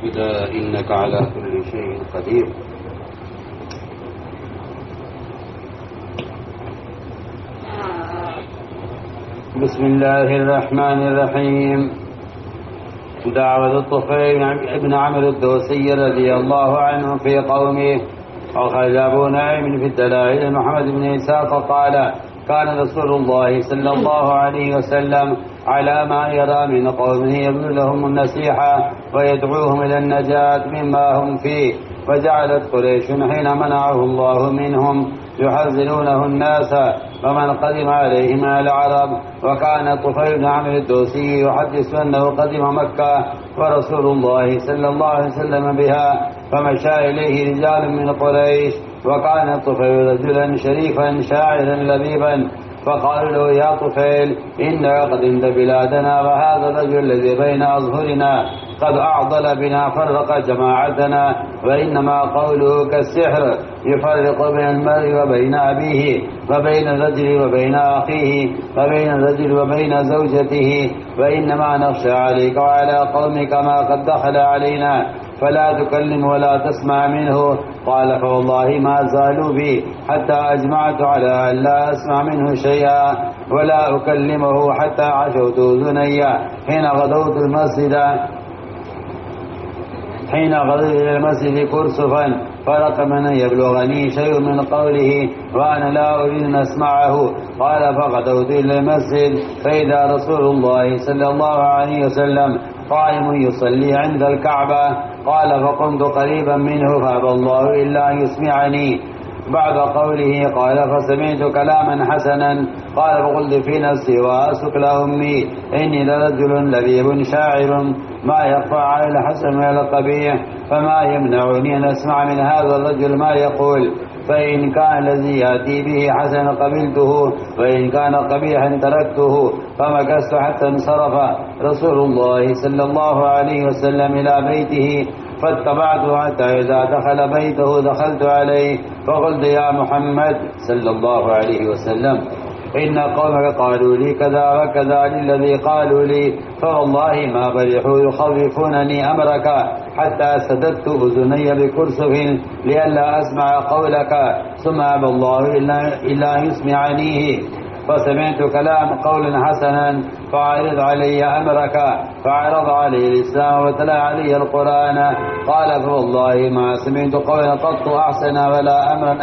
بدا إنك على كل شيء قدير. بسم الله الرحمن الرحيم. دعوة الطفيل بن عمرو الدوسي رضي الله عنه في قومه. أخرج أبو نعيم في الدلائل محمد بن إسحاق قال: كان رسول الله صلى الله عليه وسلم على ما يرى من قومه يبذل لهم النصيحة ويدعوهم إلى النجاة مما هم فيه. فجعلت قريش حين منعه الله منهم يحذرونه الناس ومن قدم عليهم من العرب. وكان الطفيل بن عمرو الدوسي يحدث أنه قدم مكة ورسول الله صلى الله عليه وسلم بها، فمشى إليه رجال من قريش. وكان الطفيل رجلا شريفا شاعرا لبيبا، فقالوا له: يا طفيل، إنك قدمت بلادنا، وهذا الرجل الذي بين أظهرنا قد أعضل بنا فرق جماعتنا، وإنما قوله كالسحر يفرق بين المرء وبين أبيه، وبين الرجل وبين أخيه، وبين الرجل وبين زوجته، وإنما نخشى عليك وعلى قومك ما قد دخل علينا، فلا تكلم ولا تسمع منه. قال: فوالله ما زالوا بي حتى أجمعت على أن لا أسمع منه شيئا ولا أكلمه حتى عشوت أذني حين غدوت إلى المسجد كرسفا، فرق من يبلغني شيء من قوله وأنا لا أريد أن أسمعه. قال: فغدوت إلى المسجد فإذا رسول الله صلى الله عليه وسلم قائم يصلي عند الكعبة. قال: فقمت قريبا منه فأبى الله إلا أن يسمعني. بعد قوله قال: فسمعت كلاما حسنا. قال: فقلت في نفسي وأسك لأمي إني لرجل لبيب شاعر ما يخفى على الحسن ولا القبيح، فما يمنعني أن أسمع من هذا الرجل ما يقول، فإن كان الذي يأتي به حسن قبلته، وإن كان قبيحا تركته. فمكثت حتى انصرف رسول الله صلى الله عليه وسلم إلى بيته، فاتبعته حتى إذا دخل بيته دخلت عليه، فقلت: يا محمد صلى الله عليه وسلم، إن قومك قالوا لي كذا وكذا للذي قالوا لي، فوالله ما برحوا يخوفونني أمرك حتى سددت أذني بكرسف لئلا أسمع قولك، ثم أبى الله إلا يسمعنيه. فسمعت كلام قولا حسنا فأعرض علي أمرك، فعرض عليه الإسلام وتلا علي القرآن. قال: فوالله ما سمعت قولا قط أحسن ولا أمرا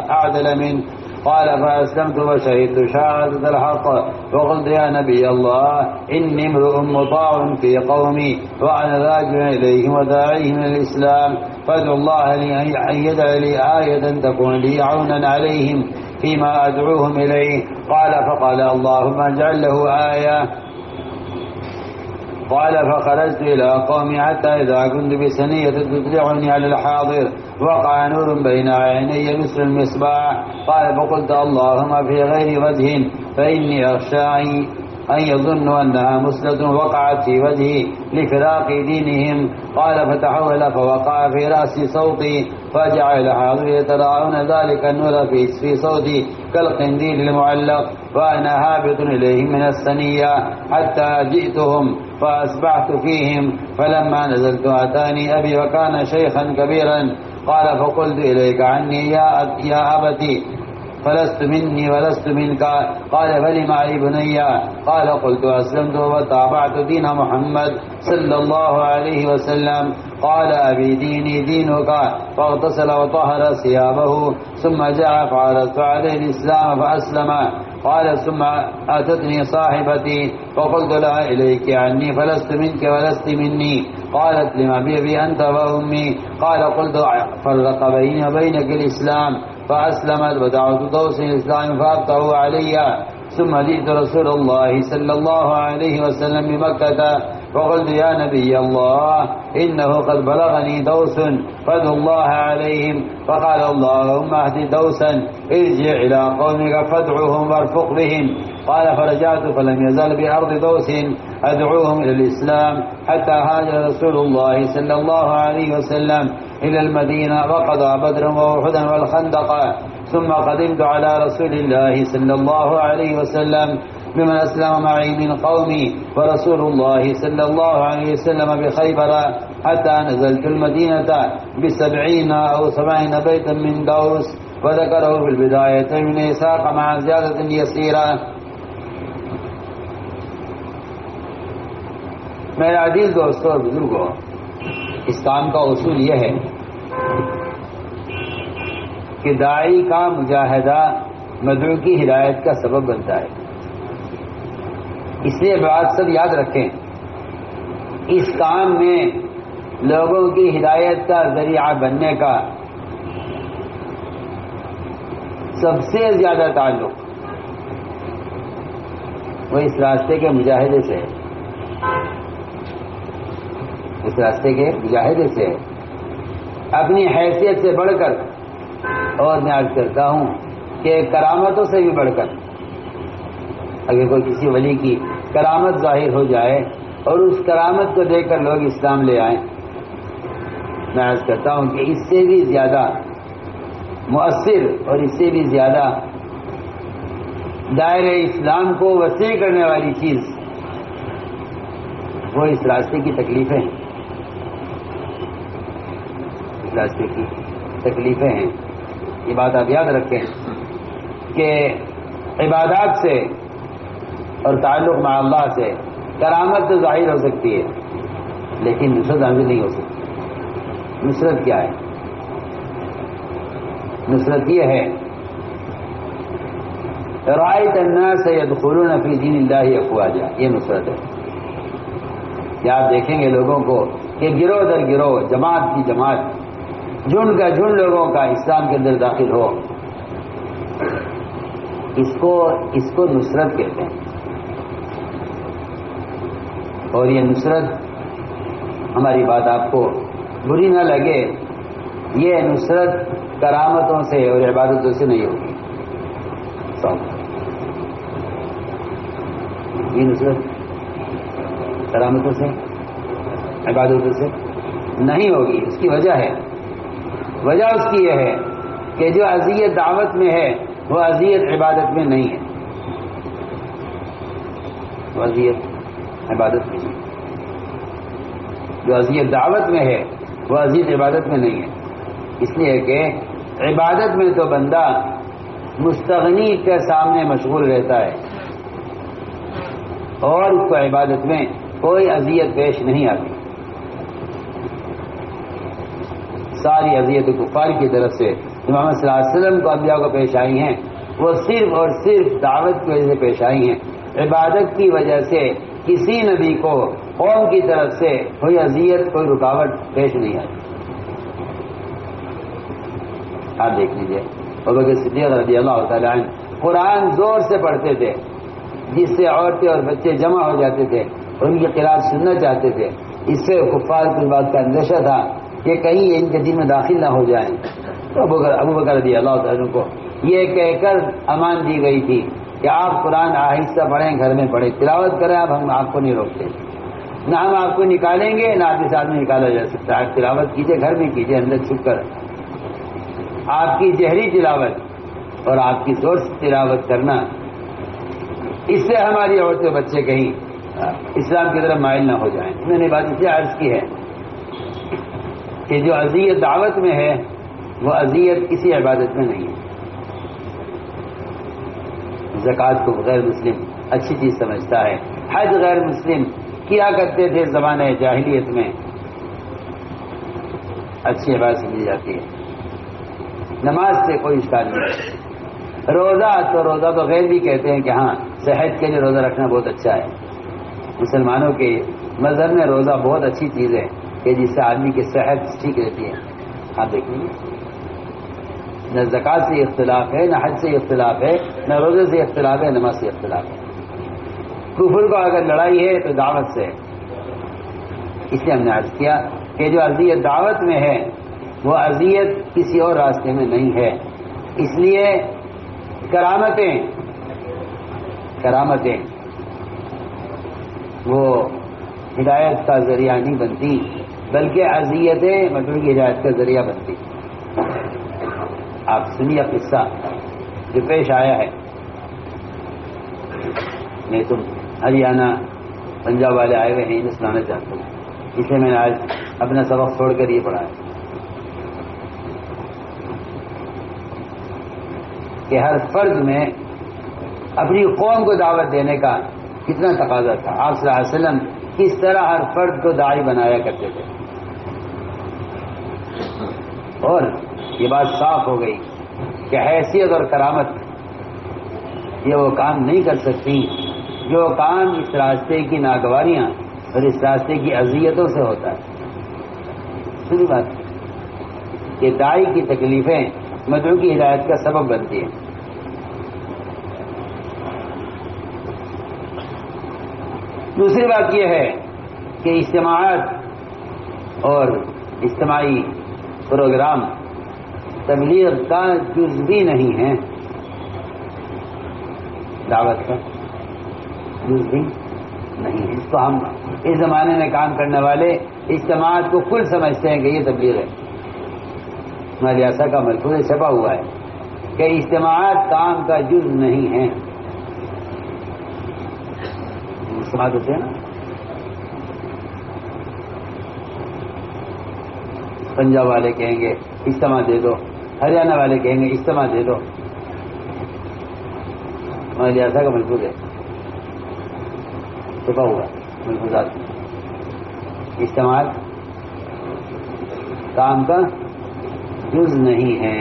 أعدل منه. قال: فأسلمت وشهدت شهادة الحق، وقلت: يا نبي الله، إني امرؤ مطاع في قومي وأنا راجع إليهم وداعيهم إلى الإسلام، فادعو الله لي أن يجعل لي آية تكون لي عونا عليهم فيما أدعوهم إليه. قال: فقال: اللهم اجعل له آية. قال: فخرجت إلى قومي حتى إذا كنت بسنية تطلعني على الحاضر وقع نور بين عيني مثل المصباح. قال: فقلت: اللهم في غير وجه، فإني أخشى أن يظنوا أنها مسلة وقعت في وجهي لفراق دينهم. قال: فتحول فوقع في رأسي صوتي، فجعل حاضر يتراءون ذلك النور في صوتي كالقنديل المعلق، وأنا هابط إليهم من الثنية حتى جئتهم فأسبحت فيهم. فلما نزلت أتاني أبي وكان شيخا كبيرا. قال: فقلت: إليك عني يا أبتي، فلست مني ولست منك. قال: فلم أي بني؟ قال: قلت: أسلمت وتابعت دين محمد صلى الله عليه وسلم. قال: أبي ديني دينك. فاغتسل وطهر ثيابه ثم جاء فعرضت عليه الإسلام فأسلم. قال: ثم أتتني صاحبتي فقلت لها: إليك عني، فلست منك ولست مني. قالت: لما بي أنت وأمي؟ قال: قلت: فرق بيني وبينك الإسلام. فأسلمت ودعوت دوس الإسلام فأبطأوا علي. ثم جئت رسول الله صلى الله عليه وسلم بمكة، فقلت: يا نبي الله، إنه قد بلغني دوس فادعوا الله عليهم. فقال: اللهم اهد دوسا، ارجع إلى قومك فادعوهم وارفق بهم. قال: فرجعت فلم يزل بأرض دوس أدعوهم إلى الإسلام حتى هاجر رسول الله صلى الله عليه وسلم إلى المدينة وقضى بدرا وأحدا والخندق. ثم قدمت على رسول الله صلى الله عليه وسلم بمن أسلم معي من قومي ورسول الله صلى الله عليه وسلم بخيبر حتى نزلت المدينة ب70 أو 70 بيتا من دوس، وذكره في البداية من إسحاق مع زيادة يسيرة۔ میرے عزیز دوستوں اور بزرگوں، اسلام کا اصول یہ ہے کہ داعی کا مجاہدہ مدعو کی ہدایت کا سبب بنتا ہے۔ اس لیے بات سب یاد رکھیں، اس کام میں لوگوں کی ہدایت کا ذریعہ بننے کا سب سے زیادہ تعلق وہ اس راستے کے مجاہدے سے ہے، اس راستے کے مجاہدے سے ہے۔ اپنی حیثیت سے بڑھ کر، اور میں عرض کرتا ہوں کہ کرامتوں سے بھی بڑھ کر، اگر کوئی کسی ولی کی کرامت ظاہر ہو جائے اور اس کرامت کو دیکھ کر لوگ اسلام لے آئیں، میں عرض کرتا ہوں کہ اس سے بھی زیادہ مؤثر اور اس سے بھی زیادہ دائرہ اسلام کو وسیع کرنے والی چیز وہ اس راستے کی تکلیفیں ہیں، اس راستے کی تکلیفیں ہیں۔ یہ بات آپ یاد رکھیں کہ عبادات سے اور تعلق مع اللہ سے کرامت تو ظاہر ہو سکتی ہے، لیکن نصرت حاصل نہیں ہو سکتی۔ نصرت کیا ہے؟ نصرت یہ ہے رأیت الناس يدخلون فی دین اللہ افواجا، یہ نصرت ہے کہ آپ دیکھیں گے لوگوں کو کہ گروہ در گروہ، جماعت کی جماعت، جن کا جن لوگوں کا اسلام کے اندر داخل ہو، اس کو نصرت کہتے ہیں۔ اور یہ نصرت، ہماری بات آپ کو بری نہ لگے، یہ نصرت کرامتوں سے اور عبادتوں سے نہیں ہوگی۔ یہ نصرت کرامتوں سے عبادتوں سے نہیں ہوگی۔ اس کی وجہ ہے، وجہ اس کی یہ ہے کہ جو اذیت دعوت میں ہے وہ اذیت عبادت میں نہیں ہے، وہ اذیت عبادت میں نہیں، جو اذیت دعوت میں ہے وہ اذیت عبادت میں نہیں ہے۔ اس لیے کہ عبادت میں تو بندہ مستغنی کے سامنے مشغول رہتا ہے اور اس کو عبادت میں کوئی اذیت پیش نہیں آتی۔ ساری اذیت کفار کی طرف سے محمد صلی اللہ علیہ وسلم کو انبیاء کو پیش آئی ہیں، وہ صرف اور صرف دعوت کی وجہ سے پیش آئی ہیں۔ عبادت کی وجہ سے کسی نبی کو قوم کی طرف سے کوئی اذیت، کوئی رکاوٹ پیش نہیں آتی۔ آپ دیکھ لیجیے ابوبکر صدیق رضی اللہ تعالیٰ عنہ قرآن زور سے پڑھتے تھے، جس سے عورتیں اور بچے جمع ہو جاتے تھے اور ان کی قرأت سننا چاہتے تھے۔ اس سے کفار کو اس بات کا اندیشہ تھا کہ کہیں ان کے دین میں داخل نہ ہو جائیں، تو ابوبکر رضی اللہ تعالیٰ عنہ کو یہ کہہ کر امان دی گئی تھی کہ آپ قرآن آہستہ پڑھیں، گھر میں پڑھیں، تلاوت کریں، اب ہم آپ کو نہیں روکتے، نہ ہم آپ کو نکالیں گے نہ آپ کے ساتھ میں نکالا جا سکتا ہے۔ آپ تلاوت کیجئے، گھر میں کیجئے، اندر چھپ کر۔ آپ کی جہری تلاوت اور آپ کی زور سے تلاوت کرنا، اس سے ہماری عورتیں بچے کہیں اسلام کی طرف مائل نہ ہو جائیں۔ میں نے بات اس سے عرض کی ہے کہ جو اذیت دعوت میں ہے وہ اذیت کسی عبادت میں نہیں ہے۔ زکوٰۃ کو غیر مسلم اچھی چیز سمجھتا ہے، حج غیر مسلم کیا کرتے تھے زمانہ جاہلیت میں، اچھی عبادت سمجھی جاتی ہے۔ نماز سے کوئی اشکال نہیں ہے۔ روزہ تو غیر بھی کہتے ہیں کہ ہاں صحت کے لیے روزہ رکھنا بہت اچھا ہے۔ مسلمانوں کے مذہب میں روزہ بہت اچھی چیز ہے کہ جس سے آدمی کی صحت ٹھیک رہتی ہے۔ آپ دیکھ لیجیے، نہ زکوٰۃ سے اختلاف ہے، نہ حج سے اختلاف ہے، نہ روزے سے اختلاف ہے، نماز سے اختلاف ہے۔ کفر کو اگر لڑائی ہے تو دعوت سے ہے۔ اس لیے ہم نے عرض کیا کہ جو اذیت دعوت میں ہے وہ اذیت کسی اور راستے میں نہیں ہے۔ اس لیے کرامتیں وہ ہدایت کا ذریعہ نہیں بنتی، بلکہ اذیتیں مطلب کی ہدایت کا ذریعہ بنتی۔ آپ سنیے قصہ جو پیش آیا ہے نہیں تم ہریانہ پنجاب والے آئے ہوئے ہیں انہیں سنانا چاہتا ہوں، اس لیے میں نے آج اپنا سبق چھوڑ کر یہ پڑھا ہے کہ ہر فرد میں اپنی قوم کو دعوت دینے کا کتنا تقاضا تھا. آپ صلی اللہ علیہ وسلم کس طرح ہر فرد کو داعی بنایا کرتے تھے. اور یہ بات صاف ہو گئی کہ حیثیت اور کرامت یہ وہ کام نہیں کر سکتی جو کام اس راستے کی ناگواریاں اور اس راستے کی اذیتوں سے ہوتا ہے. سنی بات کہ داعی کی تکلیفیں مدعو کی ہدایت کا سبب بنتی ہیں. دوسری بات یہ ہے کہ اجتماعات اور اجتماعی پروگرام تبلیغ کا جز بھی نہیں ہے. دعوت کا جز بھی نہیں ہے. اس کو ہم اس زمانے میں کام کرنے والے اجتماعات کو کل سمجھتے ہیں کہ یہ تبلیغ ہے. مدرسہ کا ملفوظ چھپا ہوا ہے کہ اجتماعات کام کا جز نہیں ہے. اجتماعات ہوتے ہیں نا، پنجاب والے کہیں گے اجتماع دے دو، ہریانہ والے کہیں گے اجتماع دے دو. مدرسہ کا ملفوظ ہے چھپا ہوا ملفوظات. اجتماعات کام کا جز نہیں ہے.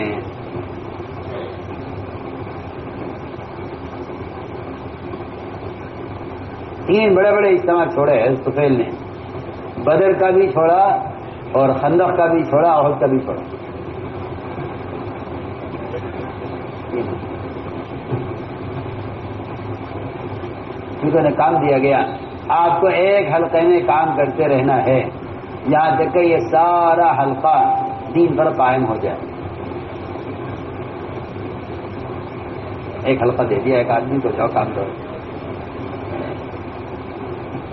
تین بڑے بڑے اجتماع چھوڑے ہیں طفیل نے. بدر کا بھی چھوڑا اور خندق کا بھی چھوڑا، احد کا بھی چھوڑا. کیونکہ انہیں کام دیا گیا آپ کو ایک حلقے میں کام کرتے رہنا ہے یہاں تک کہ یہ سارا حلقہ دین پر قائم ہو جائے. ایک حلقہ دے دیا ایک آدمی کو، جاؤ کام کرو.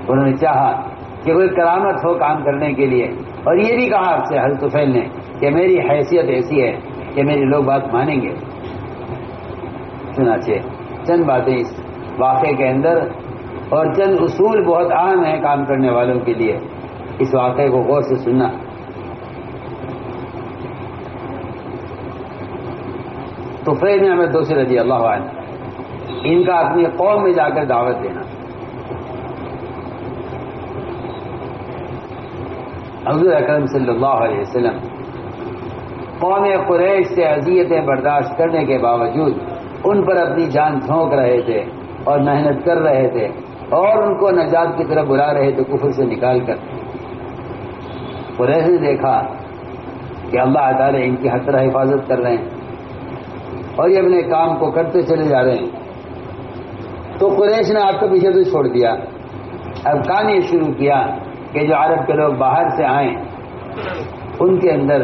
انہوں نے چاہا کہ کوئی کرامت ہو کام کرنے کے لیے، اور یہ بھی کہا آپ سے حضرت طفیل نے کہ میری حیثیت ایسی ہے کہ میری لوگ بات مانیں گے. چنانچہ چند باتیں اس واقعے کے اندر اور چند اصول بہت اہم ہیں کام کرنے والوں کے لیے. اس واقعے کو غور سے سننا. طفیل بن عمرو دوسی رضی اللہ عنہ، ان کا اپنی قوم میں جا کر دعوت دینا. حضور اکرم صلی اللہ علیہ وسلم قوم قریش سے اذیتیں برداشت کرنے کے باوجود ان پر اپنی جان جھونک رہے تھے اور محنت کر رہے تھے اور ان کو نجات کی طرف بلا رہے تھے کفر سے نکال کر. قریش نے دیکھا کہ اللہ تعالی ان کی ہر طرح حفاظت کر رہے ہیں اور یہ اپنے کام کو کرتے چلے جا رہے ہیں، تو قریش نے آپ کو پیچھے تو چھوڑ دیا. اب کام یہ شروع کیا کہ جو عرب کے لوگ باہر سے آئیں ان کے اندر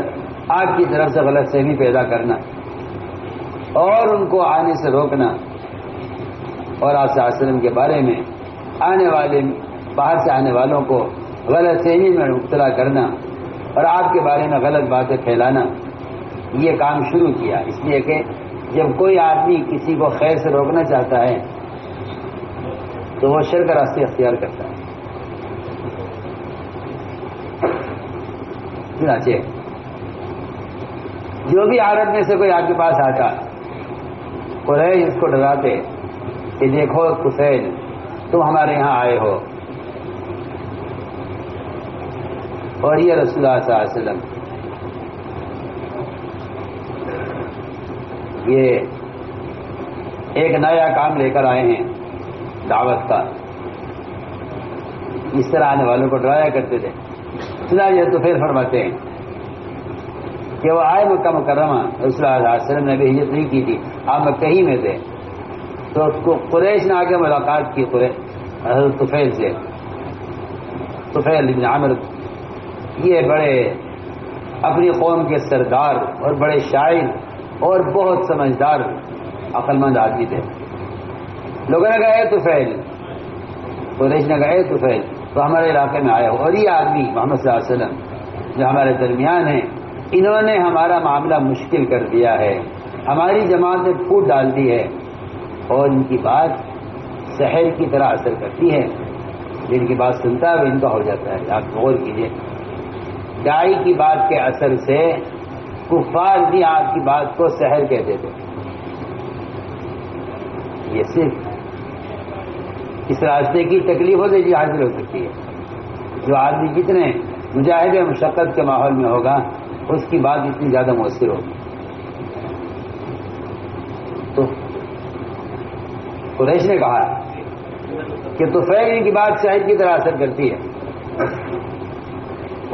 آپ کی طرف سے غلط فہمی پیدا کرنا اور ان کو آنے سے روکنا، اور آپ صلی اللہ علیہ وسلم کے بارے میں آنے والے باہر سے آنے والوں کو غلط فہمی میں مبتلا کرنا اور آپ کے بارے میں غلط باتیں پھیلانا. یہ کام شروع کیا اس لیے کہ جب کوئی آدمی کسی کو خیر سے روکنا چاہتا ہے تو وہ شر کا راستے اختیار کرتا ہے. چنانچہ جو بھی عرب میں سے کوئی آپ کے پاس آتا قریش اس کو ڈراتے کہ دیکھو طفیل تم ہمارے یہاں آئے ہو اور یہ رسول اللہ صلی اللہ علیہ وسلم یہ ایک نیا کام لے کر آئے ہیں دعوت کا. اس طرح آنے والوں کو ڈرایا کرتے تھے. یہ تو پھر فرماتے ہیں کہ وہ آئے مکہ مکرمہ، رسول اللہ علیہ وسلم نے بھی ہجرت نہیں کی تھی، آپ مکہ ہی میں تھے، تو قریش نے آگے ملاقات کی حضرت طفیل سے. طفیل بن عمرو یہ بڑے اپنی قوم کے سردار اور بڑے شاعر اور بہت سمجھدار عقل مند آدمی تھے. لوگوں نے کہا اے طفیل، قریش نے کہا اے طفیل تو ہمارے علاقے میں آئے ہو، اور یہ آدمی محمد صلی اللہ علیہ وسلم جو ہمارے درمیان ہیں انہوں نے ہمارا معاملہ مشکل کر دیا ہے، ہماری جماعت نے پھوٹ ڈال دی ہے اور ان کی بات سحر کی طرح اثر کرتی ہے. جن کی بات سنتا ہے وہ ان کا ہو جاتا ہے. آپ غور کیجئے، داعی کی بات کے اثر سے کفار بھی آپ کی بات کو سحر کہتے تھے. یہ صرف اس راستے کی تکلیفوں سے جی حاصل ہو سکتی ہے. جو آدمی جتنے مجاہد مشقت کے ماحول میں ہوگا اس کی بات اتنی زیادہ مؤثر ہوگی. تو قریش نے کہا کہ طفیل کی بات شاہد کی طرح اثر کرتی ہے،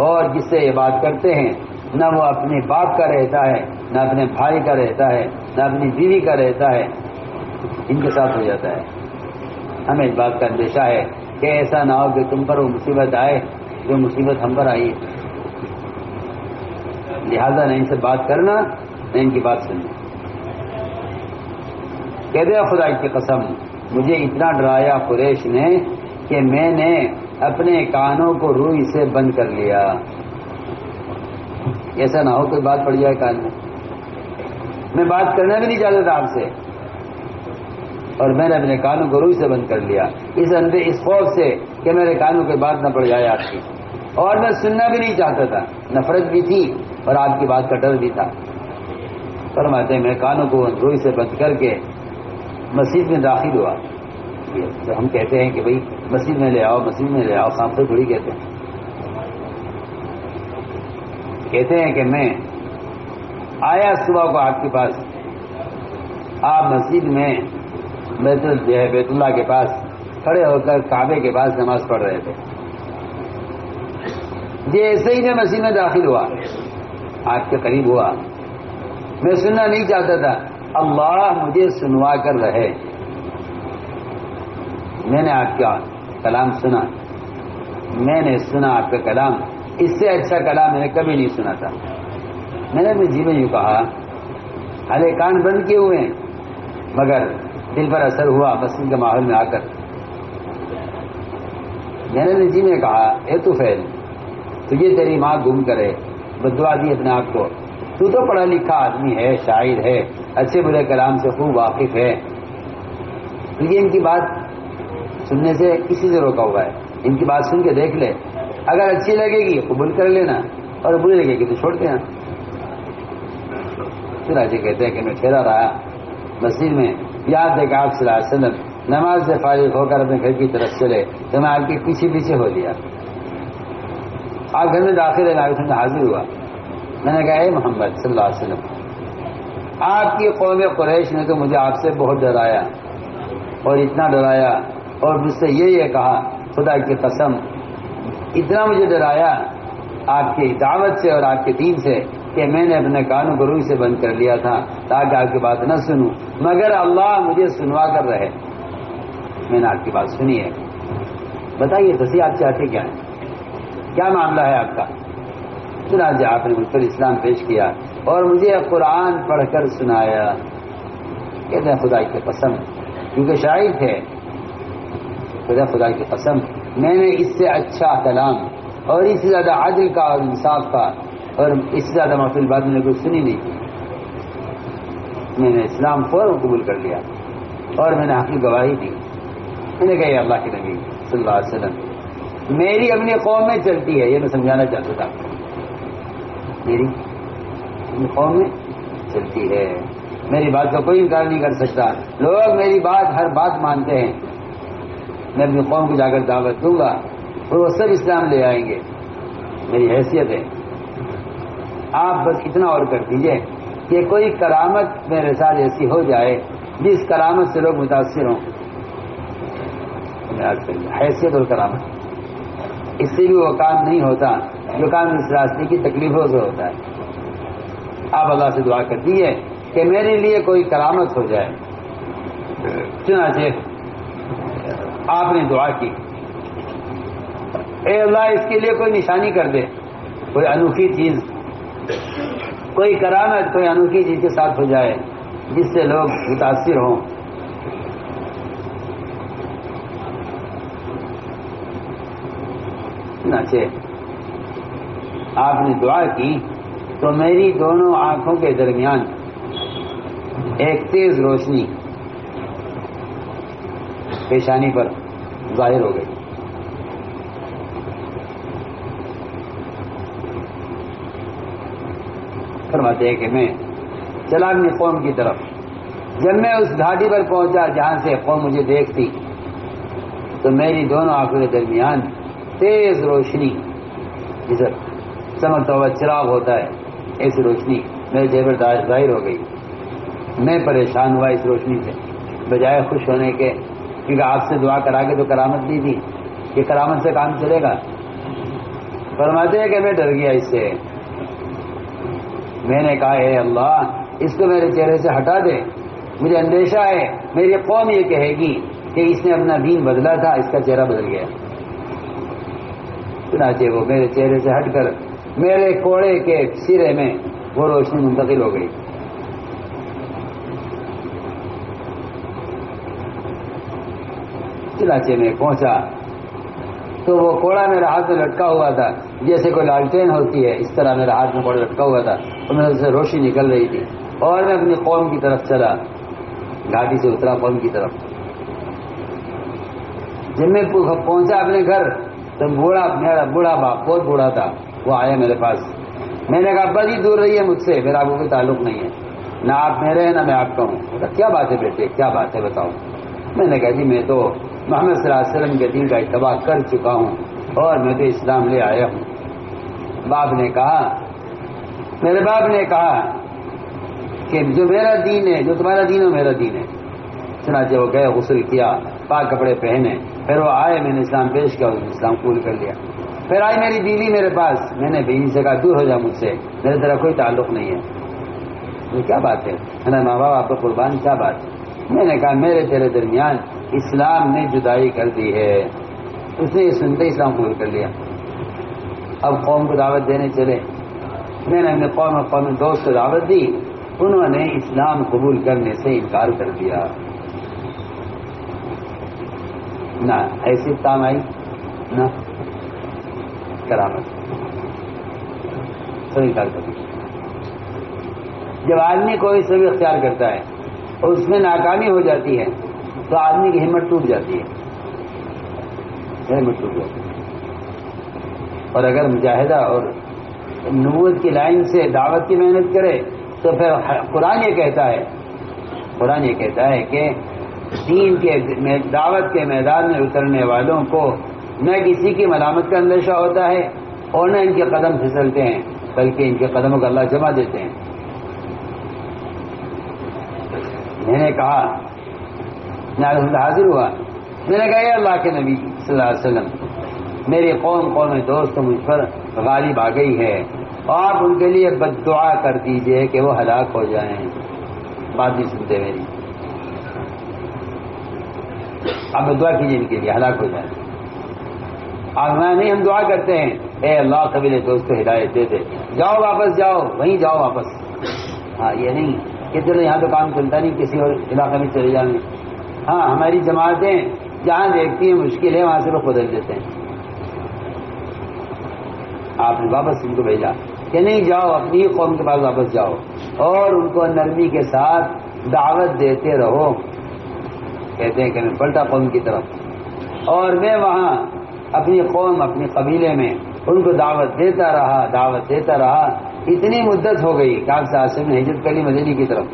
اور جس سے یہ بات کرتے ہیں نہ وہ اپنے باپ کا رہتا ہے، نہ اپنے بھائی کا رہتا ہے، نہ اپنی بیوی کا رہتا ہے. ان کے ساتھ ہو جاتا ہے. ہمیں اس بات کا اندیشہ ہے کہ ایسا نہ ہو کہ تم پر وہ مصیبت آئے جو مصیبت ہم پر آئی. لہذا نہ ان سے بات کرنا نہ ان کی بات سننا. کہتے ہیں خدا کی قسم مجھے اتنا ڈرایا قریش نے کہ میں نے اپنے کانوں کو روئی سے بند کر لیا. ایسا نہ ہو کوئی بات پڑ جائے کان میں بات کرنا بھی نہیں چاہتا تھا آپ سے، اور میں نے اپنے کانوں کو روئی سے بند کر لیا اس خوف سے کہ میرے کانوں کی بات نہ پڑ جائے آپ کی. اور میں سننا بھی نہیں چاہتا تھا، نفرت بھی تھی اور آپ کی بات کا ڈر بھی تھا. فرماتے ہیں میں کانوں کو روئی سے بند کر کے مسجد میں داخل ہوا. تو ہم کہتے ہیں کہ بھئی مسجد میں لے آؤ، مسجد میں لے آؤ، خام سے تھوڑی کہتے ہیں. کہتے ہیں کہ میں آیا صبح کو آپ کے پاس، آپ مسجد میں بیت اللہ کے پاس کھڑے ہو کر کعبے کے پاس نماز پڑھ رہے تھے. جیسے ہی میں مسجد میں داخل ہوا آپ کے قریب ہوا، میں سننا نہیں چاہتا تھا. اللہ مجھے سنوا کر رہے. میں نے آپ کا کلام سنا، میں نے سنا آپ کا کلام، اس سے اچھا کلام میں نے کبھی نہیں سنا تھا. میں نے اپنے جی میں یوں کہا، ارے کان بند کیے ہوئے ہیں، مگر دل پر اثر ہوا مسجد کے ماحول میں آ کر. میں نے جی میں کہا اے طفیل تجھے تیری ماں گم کرے، بددعا دی اپنے آپ کو. تو پڑھا لکھا آدمی ہے، شاعر ہے، اچھے برے کلام سے خوب واقف ہے، تجھے ان کی بات سننے سے کسی سے روکا ہوا ہے. ان کی بات سن کے دیکھ لے، اگر اچھی لگے گی قبول کر لینا اور بری لگے گی تو چھوڑ دینا. پھر آج کہتے ہیں کہ میں ٹھہرا رہا مسجد میں. یاد ہے کہ آپ صلی اللہ علیہ وسلم نماز سے فارغ ہو کر اپنے گھر کی طرف چلے تو میں آپ کے پیچھے پیچھے ہو لیا. آپ گھر میں داخل ہے، حاضر ہوا. میں نے کہا اے محمد صلی اللہ علیہ وسلم، آپ کی قوم قریش نے تو مجھے آپ سے بہت ڈرایا اور اتنا ڈرایا اور مجھ سے یہ کہا خدا کی قسم اتنا مجھے ڈرایا آپ کی دعوت سے اور آپ کے دین سے کہ میں نے اپنے کانوں کو روئی سے بند کر لیا تھا تاکہ آپ کی بات نہ سنوں، مگر اللہ مجھے سنوا کر رہے. میں نے آپ کی بات سنی ہے. بتائیے دسی آپ چاہتے کیا ہیں، کیا معاملہ ہے آپ کا؟ چنانچہ آپ نے مجھ پر اسلام پیش کیا اور مجھے قرآن پڑھ کر سنایا. کہتے ہیں خدا کی قسم، کیونکہ شاعر تھے، خدا کی قسم میں نے اس سے اچھا کلام اور اس سے زیادہ عدل کا اور انصاف کا اور اس سے زیادہ محفل بات میں نے کوئی سنی نہیں. میں نے اسلام فوراً قبول کر لیا اور میں نے حق کی گواہی دی. میں نے کہا یہ اللہ کے نبی صلی اللہ علیہ وسلم میری اپنی قوم میں چلتی ہے، یہ میں سمجھانا چاہتا تھا. میری اپنی قوم میں چلتی ہے، میری بات کا کوئی انکار نہیں کر سکتا. لوگ میری بات ہر بات مانتے ہیں. میں اپنی قوم کو جا کر دعوت دوں گا اور وہ سب اسلام لے آئیں گے. میری حیثیت ہے. آپ بس اتنا اور کر دیجئے کہ کوئی کرامت میرے ساتھ ایسی ہو جائے جس کرامت سے لوگ متاثر ہوں. حیثیت اور کرامت، اس سے بھی وہ کام نہیں ہوتا جو کام اس راستے کی تکلیفوں سے ہوتا ہے. آپ اللہ سے دعا کر دیجئے کہ میرے لیے کوئی کرامت ہو جائے. چنانچہ آپ نے دعا کی، اے اللہ اس کے لیے کوئی نشانی کر دے، کوئی انوکھی چیز، کوئی کرامت، کوئی انوکھی چیز کے ساتھ ہو جائے جس سے لوگ متاثر ہوں. چنانچہ آپ نے دعا کی تو میری دونوں آنکھوں کے درمیان ایک تیز روشنی پیشانی پر ظاہر ہو گئی۔ فرماتے ہیں کہ میں چلا اپنی قوم کی طرف۔ جب میں اس گھاٹی پر پہنچا جہاں سے قوم مجھے دیکھتی تو میری دونوں آنکھوں کے درمیان تیز روشنی، جسے چمکتا ہوا چراغ ہوتا ہے ایسی روشنی میرے چہرے پر ظاہر ہو گئی۔ میں پریشان ہوا اس روشنی سے، بجائے خوش ہونے کے، کیونکہ آپ سے دعا کرا کے تو کرامت دی تھی، یہ کرامت سے کام چلے گا؟ فرماتے ہیں کہ میں ڈر گیا اس سے۔ میں نے کہا اے اللہ اس کو میرے چہرے سے ہٹا دے، مجھے اندیشہ ہے میری قوم یہ کہے گی کہ اس نے اپنا دین بدلا تھا، اس کا چہرہ بدل گیا۔ چنانچہ وہ میرے چہرے سے ہٹ کر میرے کوڑے کے سرے میں وہ روشنی منتقل ہو گئی۔ چنانچہ میں پہنچا تو وہ کوڑا میرے ہاتھ میں لٹکا ہوا تھا، جیسے کوئی لالٹین ہوتی ہے اس طرح میرے ہاتھ میں کوڑا لٹکا ہوا تھا، اور میرے سے روشنی نکل رہی تھی، اور میں اپنی قوم کی طرف چلا، گھاٹی سے اترا قوم کی طرف۔ جب میں پہنچا اپنے گھر تو میرا بوڑھا باپ بہت بوڑھا تھا، وہ آیا میرے پاس۔ میں نے کہا ابا جی دور رہیے مجھ سے، میرا آپ کو کوئی تعلق نہیں ہے، نہ آپ میرے ہیں نہ میں آپ کا ہوں۔ کیا بات ہے بیٹے، کیا بات ہے بتاؤ؟ میں نے کہا جی میں تو محمد صلی اللہ علیہ وسلم کے دین کا اتباع کر چکا ہوں اور میں تو اسلام لے آیا ہوں۔ میرے باپ نے کہا کہ جو میرا دین ہے، جو تمہارا دین ہے میرا دین ہے۔ چنانچہ وہ گئے، غسل کیا، پاک کپڑے پہنے، پھر وہ آئے، میں نے اسلام پیش کیا، اسلام قبول کر لیا۔ پھر آئی میری بیوی میرے پاس، میں نے بیوی سے کہا دور ہو جا مجھ سے، میرے طرح کوئی تعلق نہیں ہے۔ یہ کیا بات ہے؟ ماں باپ آپ کو قربان، کیا بات ہے؟ میں نے کہا میرے تیرے درمیان اسلام نے جدائی کر دی ہے۔ اس نے یہ سنتے اسلام قبول کر لیا۔ اب قوم کو دعوت دینے چلے، میں نے اپنے قوم دوست کو دعوت دی، انہوں نے اسلام قبول کرنے سے انکار کر دیا۔ نہ ایسی کام آئی نہ کرامت، سب انکار کر دیا۔ جب آدمی کوئی سبھی اختیار کرتا ہے اور اس میں ناکامی ہو جاتی ہے تو آدمی کی ہمت ٹوٹ جاتی ہے، ہمت ٹوٹ جاتی ہے۔ اور اگر مجاہدہ اور نبوت کی لائن سے دعوت کی محنت کرے تو پھر قرآن یہ کہتا ہے کہ دین کے دعوت کے میدان میں اترنے والوں کو نہ کسی کی ملامت کا اندیشہ ہوتا ہے اور نہ ان کے قدم پھسلتے ہیں، بلکہ ان کے قدموں کو اللہ جمع دیتے ہیں۔ میں نے کہا، میں حاضر ہوا، میں نے کہا اے اللہ کے نبی صلی اللہ علیہ وسلم، میری قوم دوست مجھ پر غالب آ گئی ہے، آپ ان کے لیے بد دعا کر دیجئے کہ وہ ہلاک ہو جائیں۔ بات نہیں سنتے میری، آپ دعا کیجیے ان کے لیے ہلاک ہو جائیں۔ آپ نہیں، ہم دعا کرتے ہیں اے اللہ قبیلے دوست کو ہدایت دے دے، جاؤ واپس جاؤ، وہیں جاؤ واپس۔ ہاں یہ نہیں کہ چلو یہاں تو کام چلتا نہیں، کسی اور علاقے میں چلے جانے۔ ہاں ہماری جماعتیں جہاں دیکھتی ہیں مشکل ہے وہاں سے لوگ بدل دیتے ہیں۔ آپ نے واپس ان کو بھیجا کہ نہیں، جاؤ اپنی قوم کے پاس واپس جاؤ اور ان کو نرمی کے ساتھ دعوت دیتے رہو۔ کہتے ہیں کہ میں پلٹا قوم کی طرف اور میں وہاں اپنی قوم، اپنی قبیلے میں ان کو دعوت دیتا رہا۔ اتنی مدت ہو گئی کہ آپ سے عاصم نے ہجرت کر لی مدینے کی طرف۔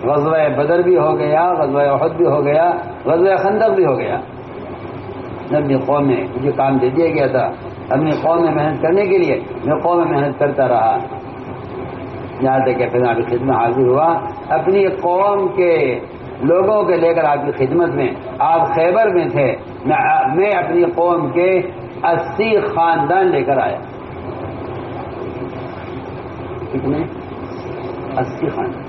غزوہ بدر بھی ہو گیا، غزوہ احد بھی ہو گیا، غزوہ خندق بھی ہو گیا۔ اپنی قوم میں مجھے کام دے دیا گیا تھا، اپنی قوم میں محنت کرنے کے لیے میں قوم میں محنت کرتا رہا، یہاں تک کہ پھر آپ کی خدمت حاضر ہوا۔ اپنی قوم کے لوگوں کے لے کر آپ کی خدمت میں، آپ خیبر میں تھے، میں اپنی قوم کے 80 خاندان لے کر آیا۔ کتنے؟ 80 خاندان۔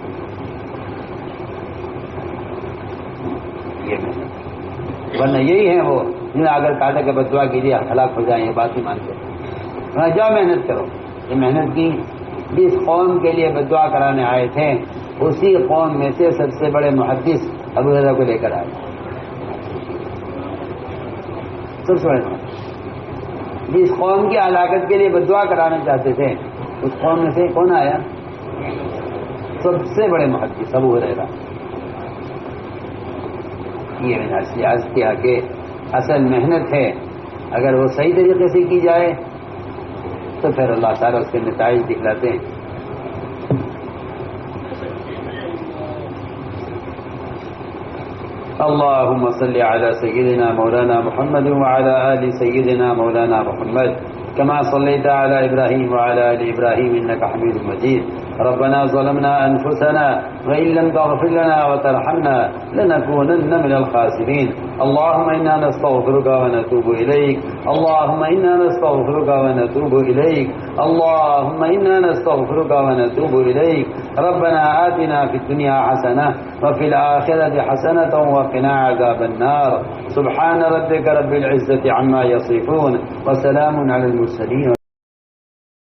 یہ ورنہ یہی ہیں وہ جنہیں اگر کہا کہ بد دعا کیجیے ہلاک ہو جائیں، یہ بات ہی مانتے۔ جاؤ محنت کرو۔ یہ محنت کی، جس قوم کے لیے بد دعا کرانے آئے تھے اسی قوم میں سے سب سے بڑے محدث ابو ہریرہ کو لے کر آئے، سب سے بڑے محدث۔ جس قوم کی ہلاکت کے لیے بد دعا کرانا چاہتے تھے اس قوم میں سے کون آیا؟ سب سے بڑے محدث ابو ہریرہ۔ کی ہے. میں نے عرض کیا کہ اصل محنت ہے، اگر وہ صحیح طریقے سے کی جائے تو پھر اللہ تعالیٰ اس کے نتائج دکھلاتے ہیں. اللهم صل على سيدنا مولانا محمد وعلى آل سيدنا مولانا محمد كما صليت على إبراهيم وعلى آل إبراهيم إنك حميد مجيد. ربنا ظلمنا أنفسنا وإن لم تغفر لنا وترحمنا لنكونن من الخاسرين. اللهم إنا نستغفرك ونتوب إليك. اللهم إنا نستغفرك ونتوب إليك. اللهم إنا نستغفرك ونتوب إليك. ربنا آتنا في الدنيا حسنة وفي الآخرة حسنة وقنا عذاب النار. سبحان ربك رب العزة عما يصفون وسلام على المرسلين.